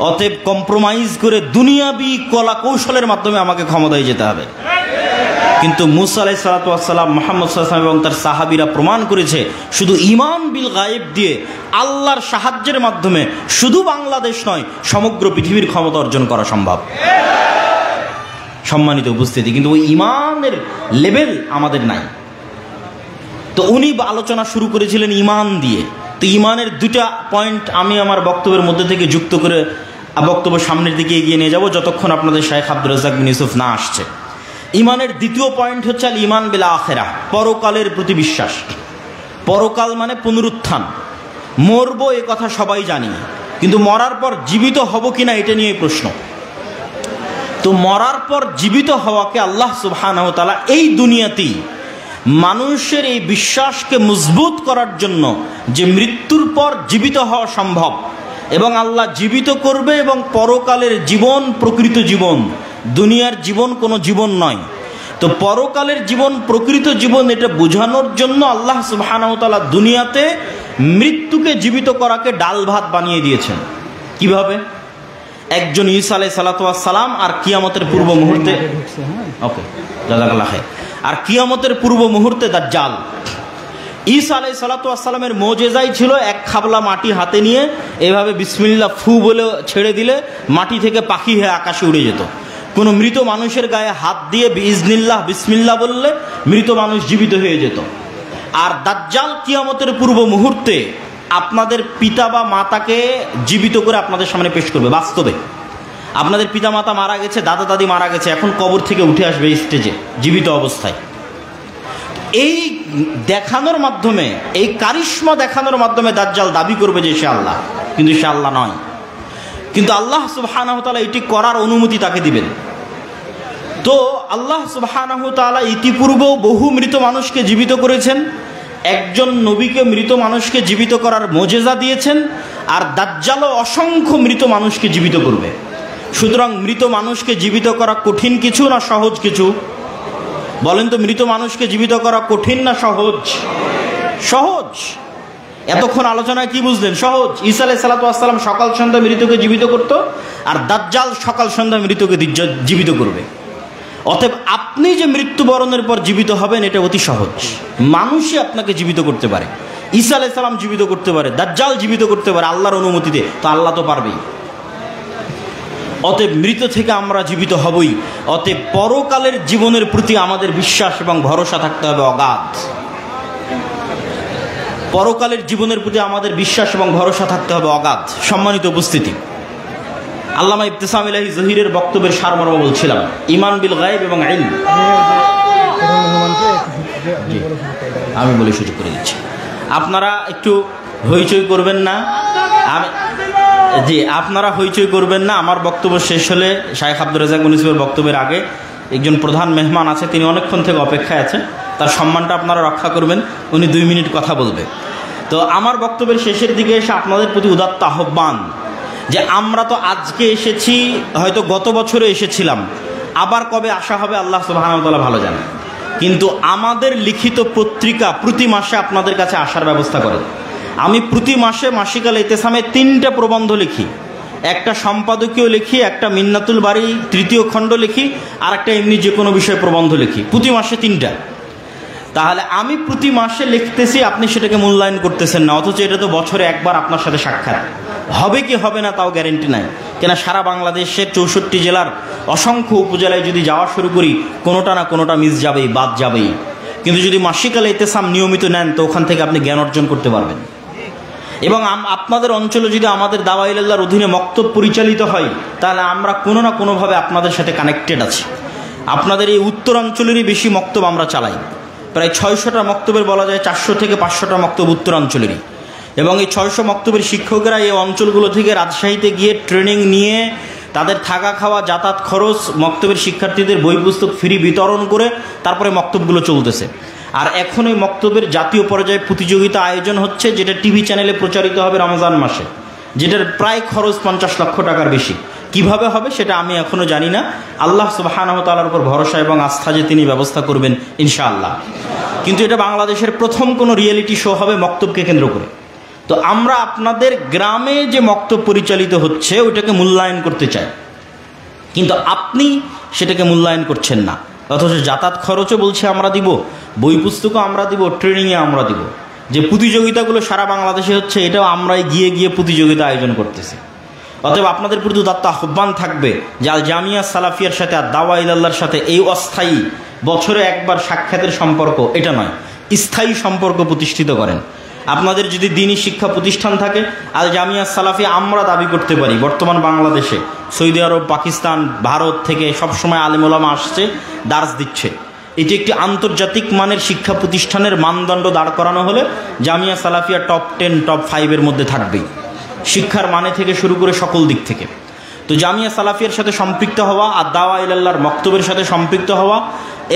অতএব কম্প্রোমাইজ করে দুনিয়াবি কলা কৌশলের মাধ্যমে আমাকে ক্ষমতায় যেতে হবে। কিন্তু মুসা আলাইহিস সালাতু ওয়াস সালাম, মুহাম্মদ সাল্লাল্লাহু আলাইহি ওয়াসাল্লাম এবং তার সাহাবীরা প্রমাণ করেছে শুধু ঈমান বিল গায়েব দিয়ে আল্লাহর সাহায্যের মাধ্যমে শুধু বাংলাদেশ নয়, সমগ্র পৃথিবীর ক্ষমতা অর্জন করা সম্ভব। সম্মানিত উপস্থিতি, কিন্তু ওই ঈমানের লেভেল আমাদের নাই। তো উনি আলোচনা শুরু করেছিলেন ঈমান দিয়ে। তো ঈমানের দুটা পয়েন্ট আমি আমার বক্তব্যের মধ্যে থেকে যুক্ত করে বক্তব্য সামনের দিকে এগিয়ে নিয়ে যাব, যতক্ষণ আপনাদের শাইখ আব্দুর রাজ্জাক বিন ইউসুফ না আসছে। ঈমানের দ্বিতীয় পয়েন্ট হচ্ছে আল ঈমান বিল আখিরাহ, পরকালের প্রতি বিশ্বাস। পরকাল মানে পুনরুত্থান। মরবো এ কথা সবাই জানি, কিন্তু মরার পর জীবিত হব কিনা এটা নিয়ে প্রশ্ন। তো মরার পর জীবিত হওয়াকে আল্লাহ সুবহানাহু ওয়া তাআলা এই দুনিয়াতেই মানুষের এই বিশ্বাসকে মজবুত করার জন্য যে মৃত্যুর পর জীবিত হওয়া সম্ভব এবং আল্লাহ জীবিত করবে, এবং পরকালের জীবন প্রকৃত জীবন, দুনিয়ার জীবন কোনো জীবন নয়। তো পরকালের জীবন প্রকৃত জীবন এটা বোঝানোর জন্য আল্লাহ সুবহানাহু ওয়া তাআলা দুনিয়াতে মৃত্যুকে জীবিত করাকে ডাল ভাত বানিয়ে দিয়েছেন। কিভাবে? একজন ঈসা আলাইহিস সালাতু ওয়াস সালাম আর কিয়ামতের পূর্ব মুহূর্তে, ওকে জাযাকাল্লাহ খাইর, আর কিয়ামতের পূর্ব মুহূর্তে দাজ্জাল। ঈসা আলাইহিস সালাতু ওয়াস সালামের মুজিজাই ছিল এক খাবলা মাটি হাতে নিয়ে এভাবে বিসমিল্লাহ ফু বলে ছেড়ে দিলে মাটি থেকে পাখি হয়ে আকাশে উড়ে যেত। কোনো মৃত মানুষের গায়ে হাত দিয়ে বিইজনিল্লাহ বিসমিল্লাহ বললে মৃত মানুষ জীবিত হয়ে যেত। আর দাজ্জাল কিয়ামতের পূর্ব মুহূর্তে আপনাদের পিতা বা মাতাকে জীবিত করে আপনাদের সামনে পেশ করবে। বাস্তবে আপনাদের পিতা মাতা মারা গেছে, দাদা দাদি মারা গেছে, এখন কবর থেকে উঠে আসবে স্টেজে জীবিত অবস্থায়। এই দেখানোর মাধ্যমে, এই কারিশমা দেখানোর মাধ্যমে দাজ্জাল দাবি করবে যে সে আল্লাহ, কিন্তু সে আল্লাহ নয়। কিন্তু আল্লাহ সুবহানাহু ওয়া তাআলা এটি করার অনুমতি তাকে দিবেন। তো আল্লাহ সুবহানাহু ওয়া তাআলা ইতিপূর্বেও বহু মৃত মানুষকে জীবিত করেছেন, একজন নবীকে মৃত মানুষকে জীবিত করার মোজেজা দিয়েছেন, আর দাজ্জালও অসংখ্য মৃত মানুষকে জীবিত করবে। সুতরাং মৃত মানুষকে জীবিত করা কঠিন কিছু না সহজ কিছু? বলেন তো, মৃত মানুষকে জীবিত করা কঠিন না সহজ? সহজ। এতক্ষণ আলোচনায় কি বুঝলেন? সহজ। ঈসা আলাইহিস সালাতু ওয়াস সালাম সকাল সন্ধ্যা মৃতকে জীবিত করত, আর দাজ্জাল সকাল সন্ধ্যা মৃতকে জীবিত করবে। অতএব আপনি যে মৃত্যুবরণের পর জীবিত হবেন এটা অতি সহজ। মানুষই আপনাকে জীবিত করতে পারে, ঈসা আলাইহিস সালাম জীবিত করতে পারে, দাজ্জাল জীবিত করতে পারে আল্লাহর অনুমতিতে, তো আল্লাহ তো পারবেই। অতএব মৃত থেকে আমরা জীবিত হবই। অতএব পরকালের জীবনের প্রতি আমাদের বিশ্বাস এবং ভরসা থাকতে হবে অগাধ। পরকালের জীবনের প্রতি আমাদের বিশ্বাস এবং ভরসা থাকতে হবে অগাধ। সম্মানিত উপস্থিতি, আল্লামা ইবতিসাম ইলাহি জহিরের বক্তব্যের সারমর্ম বলছিলাম, ঈমান বিল গায়ব এবং ইলম। আমি বলে সুযোগ করে দিচ্ছি, আপনারা একটু হইচই করবেন না। আপনারা হইচই করবেন না। আমার বক্তব্য শেষ হলে শাইখ আব্দুর রাজ্জাক মুন্সিফের বক্তব্যের আগে একজন প্রধান মেহমান আছে, তিনি অনেকক্ষণ থেকে অপেক্ষায় আছে, তার সম্মানটা আপনারা রক্ষা করবেন। উনি 2 মিনিট কথা বলবে। তো আমার বক্তব্যের শেষের দিকে এসে আপনাদের প্রতি উদাত্ত আহ্বান যে আমরা তো আজকে এসেছি, হয়তো গত বছরে এসেছিলাম, আবার কবে আসা হবে আল্লাহ সুবহানাহু ওয়া তাআলা ভালো জানেন। কিন্তু আমাদের লিখিত পত্রিকা প্রতি মাসে আপনাদের কাছে আসার ব্যবস্থা করে। আমি প্রতি মাসে মাসিক আল ইতিসামে 3টা প্রবন্ধ লিখি, একটা সম্পাদকীয় লিখি, একটা মিন্নাতুল বাড়ি 3য় খণ্ড লিখি, আর একটা এমনি যে কোনো বিষয়ে প্রবন্ধ লিখি, প্রতি মাসে 3টা। তাহলে আমি প্রতি মাসে লিখতেছি, আপনি সেটাকে মূল্যায়ন করতেছেন না, অথচ এটা তো বছরে একবার আপনার সাথে সাক্ষাৎ হবে কি হবে না তাও গ্যারেন্টি নাই। কেন সারা বাংলাদেশের 64 জেলার অসংখ্য উপজেলায় যদি যাওয়া শুরু করি, কোনোটা না কোনোটা মিস যাবেই, বাদ যাবেই। কিন্তু যদি মাসিক আল ইতিসাম নিয়মিত নেন তো ওখান থেকে আপনি জ্ঞান অর্জন করতে পারবেন। এবং আপনাদের অঞ্চলে যদি আমাদের দাওয়া ইলাল্লাহর অধীনে মক্তব পরিচালিত হয়, তাহলে আমরা কোনো না কোনোভাবে আপনাদের সাথে কানেক্টেড আছি। আপনাদের এই উত্তরাঞ্চলেরই বেশি মক্তব আমরা চালাই, প্রায় 600টা মক্তবের বলা যায় 400 থেকে 500টা মক্তব উত্তরাঞ্চলেরই। এবং এই 600 মক্তবের শিক্ষকেরা এই অঞ্চলগুলো থেকে রাজশাহীতে গিয়ে ট্রেনিং নিয়ে তাদের থাকা খাওয়া যাতায়াত খরচ, মক্তবের শিক্ষার্থীদের বই পুস্তক ফ্রি বিতরণ করে তারপরে মক্তবগুলো চলতেছে। আর এখন এই মক্তবের জাতীয় পর্যায়ে প্রতিযোগিতা আয়োজন হচ্ছে, যেটা টিভি চ্যানেলে প্রচারিত হবে রমজান মাসে, যেটার প্রায় খরচ 50 লক্ষ টাকার বেশি। কিভাবে হবে সেটা আমি এখনো জানি না। আল্লাহ সুবহানাহু ওয়া তাআলার উপর ভরসা এবং আস্থা যে তিনি ব্যবস্থা করবেন ইনশাআল্লাহ। কিন্তু এটা বাংলাদেশের প্রথম কোনো রিয়েলিটি শো হবে মক্তবকে কেন্দ্র করে। তো আমরা আপনাদের গ্রামে যে মক্তব পরিচালিত হচ্ছে ওইটাকে মূল্যায়ন করতে চাই, কিন্তু আপনি সেটাকে মূল্যায়ন করছেন না। অথচ যাতায়াত খরচও বলছে আমরা দিব, বই পুস্তকও আমরা দিব, ট্রেনিংয়ে আমরা দিব। যে প্রতিযোগিতাগুলো সারা বাংলাদেশে হচ্ছে, এটাও আমরাই গিয়ে গিয়ে প্রতিযোগিতা আয়োজন করতেছি। অতএব আপনাদের প্রতি উদাত্ত আহ্বান থাকবে যে আল জামিয়া সালাফিয়ার সাথে আর দাওয়া ইলাল্লাহর সাথে এই অস্থায়ী বছরে একবার সাক্ষাতের সম্পর্ক এটা নয়, স্থায়ী সম্পর্ক প্রতিষ্ঠিত করেন। আপনাদের যদি দ্বীনি শিক্ষা প্রতিষ্ঠান থাকে, আল জামিয়া সালাফিয়া আমরা দাবি করতে পারি বর্তমান বাংলাদেশে সৌদি আরব, পাকিস্তান, ভারত থেকে সবসময় আলেম ওলামা আসছে, দার্স দিচ্ছে। এটি একটি আন্তর্জাতিক মানের শিক্ষা প্রতিষ্ঠানের মানদণ্ড দাঁড় করানো হলে জামিয়া সালাফিয়া টপ 10 টপ 5-এর মধ্যে থাকবেই, শিক্ষার মানে থেকে শুরু করে সকল দিক থেকে। তো জামিয়া সালাফিয়ার সাথে সম্পৃক্ত হওয়া আর দাওয়া ইলাল্লাহর মক্তবের সাথে সম্পৃক্ত হওয়া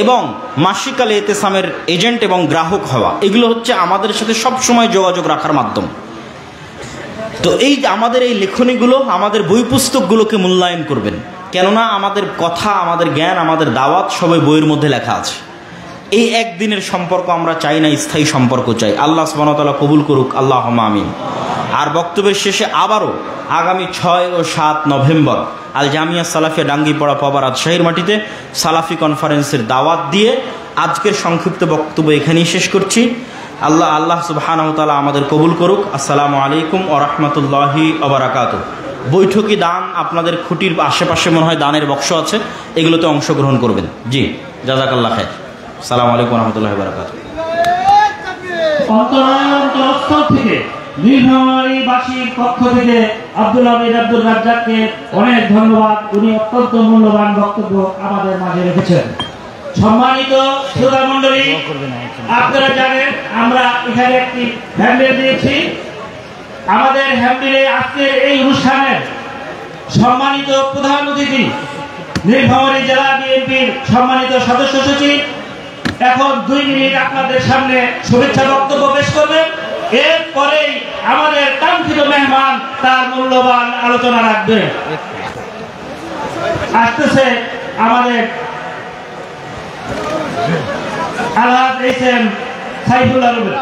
এবং মাসিক আল ইতিসামের এজেন্ট এবং গ্রাহক হওয়া, এগুলো হচ্ছে আমাদের সাথে সবসময় যোগাযোগ রাখার মাধ্যম। তো এই আমাদের এই লেখনীগুলো, আমাদের বই পুস্তকগুলোকে মূল্যায়ন করবেন, কেননা আমাদের কথা, আমাদের জ্ঞান, আমাদের দাওয়াত সবই বইয়ের মধ্যে লেখা আছে। এই একদিনের সম্পর্ক আমরা চাই না, স্থায়ী সম্পর্ক চাই। আল্লাহ সুবহানাহু ওয়া তাআলা কবুল করুক, আল্লাহুম্মা আমিন। আর বক্তব্যের শেষে আবারও আগামী 6 ও 7 নভেম্বর আল জামিয়া সালাফিয়া ডাঙ্গিপাড়া পাবা রাজশাহীর মাটিতে সালাফি কনফারেন্সের দাওয়াত দিয়ে আজকের সংক্ষিপ্ত বক্তব্য এখানেই শেষ করছি। আল্লাহ সুবহানাহু ওয়া তাআলা আমাদের কবুল করুক। আসসালামু আলাইকুম ওয়া রাহমাতুল্লাহি ওয়া বারাকাতুহু। বৈঠকি দান, আপনাদের খুঁটির আশেপাশে মনে হয় দানের বক্স আছে, এগুলোতে অংশগ্রহণ করবেন। জি, জাযাকাল্লাহ খায়র। আসসালামু আলাইকুম ওয়া রাহমাতুল্লাহি ওয়া বারাকাতুহু। অন্তরস্থল থেকে নীলফামারীবাসীর পক্ষ থেকে আব্দুল হামিদ আব্দুল রাজ্জাককে অনেক ধন্যবাদ। উনি অত্যন্ত মূল্যবান বক্তব্য আমাদের মাঝে রেখেছেন। সম্মানিত শ্রোতা মণ্ডলী, আপনারা জানেন আমরা এখানে একটি হ্যান্ডেল দিয়েছি। আমাদের হ্যান্ডেলে আজকের এই অনুষ্ঠানের সম্মানিত প্রধান অতিথি নীলফামারী জেলা বিএনপির সম্মানিত সদস্য সচিব এখন 2 মিনিট আপনাদের সামনে শুভেচ্ছা বক্তব্য পেশ করবেন। এরপরেই আমাদের কাঙ্ক্ষিত মেহমান তার মূল্যবান আলোচনা রাখবে। আসতেছে আমাদের আলহাজ এইচএম সাইফুল্লাহ রুবেল।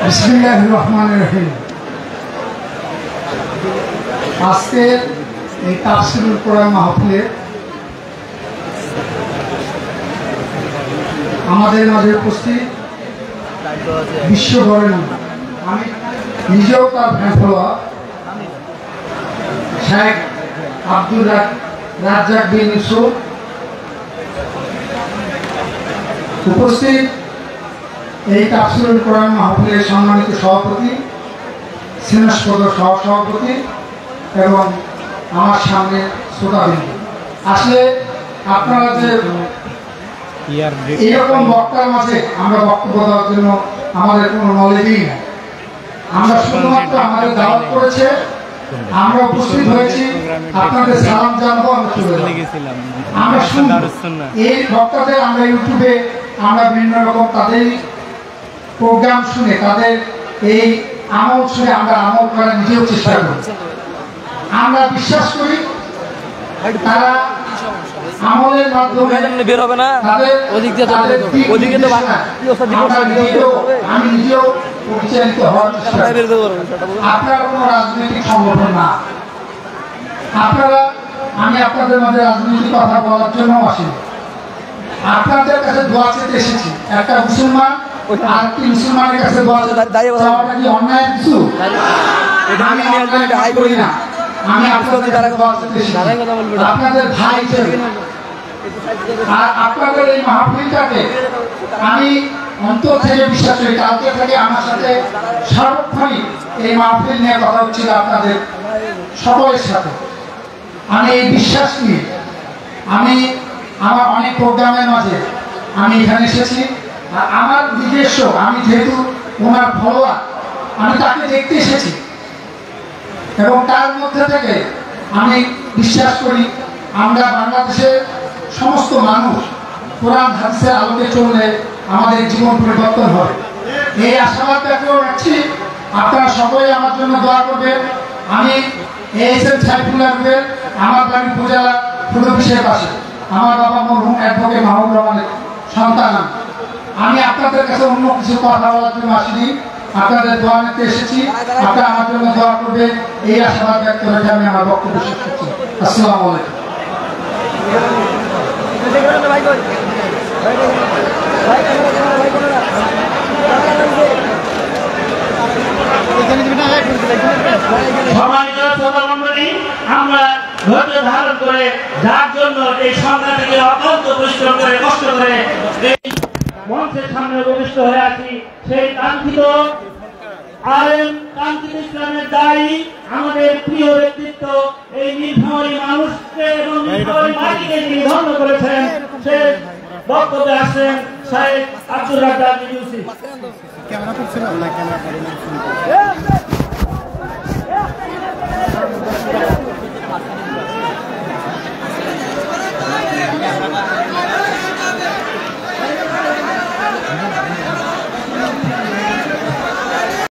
বিসমিল্লাহির রহমানির রহিম। আজকের এই তাফসীরুল কোরআন মাহফিলে আমাদের মাঝে উপস্থিত বিশ্ববরেণ্য, আমি নিজেও তার ফ্যান ফলোয়ার, শেখ আব্দুর রাজ্জাক বিন ইউসুফ, উপস্থিত এই তাফসীরুল কোরআন মাহফিলের সম্মানিত সভাপতি, স্নেহাস্পদ সহসভাপতি এবং আমার সামনে শ্রোতাবৃন্দ। আসলে আপনারা যে এইরকম বক্তার মাঝে আমরা বক্তব্য দেওয়ার জন্য আমাদের কোনো নলেজই নেই। আমরা শুধুমাত্র আমাদের দাওয়াত করেছে, আমরা উপস্থিত হয়েছি, আপনাদের সালাম জানাবো, আমরা চলে যাব। আমরা শুনব এই বক্তাদের, আমরা ইউটিউবে আমরা বিভিন্ন রকম তাদের প্রোগ্রাম শুনে, তাদের এই আমল শুনে আমরা আমল করার নিজেও চেষ্টা করি। আমরা বিশ্বাস করি তারা আমলের মাধ্যমে বের হবে না, আমি নিজেও পরিচালিত হওয়ার চেষ্টা করি। আপনারা কোনো রাজনৈতিক সংগঠন না, আপনারা, আমি আপনাদের মাঝে রাজনৈতিক কথা বলার জন্য আসিনি। আপনাদের কাছে দোয়া চেতে এসেছি। একটা মুসলমান আর একটি মুসলমানের কাছে দোয়া চাওয়াটা কি অন্যায় কিছু? আমি অন্যায় করি না, আমি আপনাদের দোয়া চেতে এসেছি আপনাদের ভাই হিসেবে। আর আপনাদের এই মাহফিলটাকে আমি অন্তর থেকে বিশ্বাস করি। কালকে থেকে আমার সাথে সার্বক্ষণিক এই মাহফিল নিয়ে কথা হচ্ছিল আপনাদের সকলের সাথে। আমি এই বিশ্বাস নিয়ে আমি আমার অনেক প্রোগ্রামের মাঝে আমি এখানে এসেছি। আর আমার নিজস্ব, আমি যেহেতু ওনার ফলোয়ার, আমি তাকে দেখতে এসেছি এবং তার মধ্যে থেকে আমি বিশ্বাস করি আমরা বাংলাদেশের সমস্ত মানুষ কোরআন হাদিসের আলোকে চললে আমাদের জীবন পরিবর্তন হবে। এই আশাবাদ ব্যক্ত রাখছি। আপনারা সকলেই আমার জন্য দোয়া করবেন। আমি এইচএম সাইফুল্লাহ রুবেল, আমার বাড়ি উপজেলা ফুল অফিসের পাশে, আমার বাবা মরহুম অ্যাডভোকেট মাহমুদ রহমানের সন্তান। আমি আপনাদের কাছে অন্য কিছু কথা বলার জন্য আসিনি, আপনাদের দোয়া নিতে এসেছি। আপনারা আমার জন্য দোয়া করবেন, এই আশাবাদ ব্যক্ত রেখে আমি আমার বক্তব্য শেষ করছি। আসসালামু আলাইকুম। আমরা ধৈর্য ধারণ করে যার জন্য এই সন্ধ্যাটিকে অত্যন্ত পরিশ্রম করে কষ্ট করে এই মঞ্চের সামনে উপবিষ্ট হয়ে আছি, সেই কাঙ্ক্ষিত আলেম, কাঙ্ক্ষিত ইসলামের দায়ী, আমাদের প্রিয় ব্যক্তিত্ব, এই নীলফামারী মানুষকে এবং নীলফামারী মাটিকে যিনি ধন্য করেছেন, সে বক্তব্যে আসেন শেখ আব্দুর রাজ্জাক বিন ইউসুফ।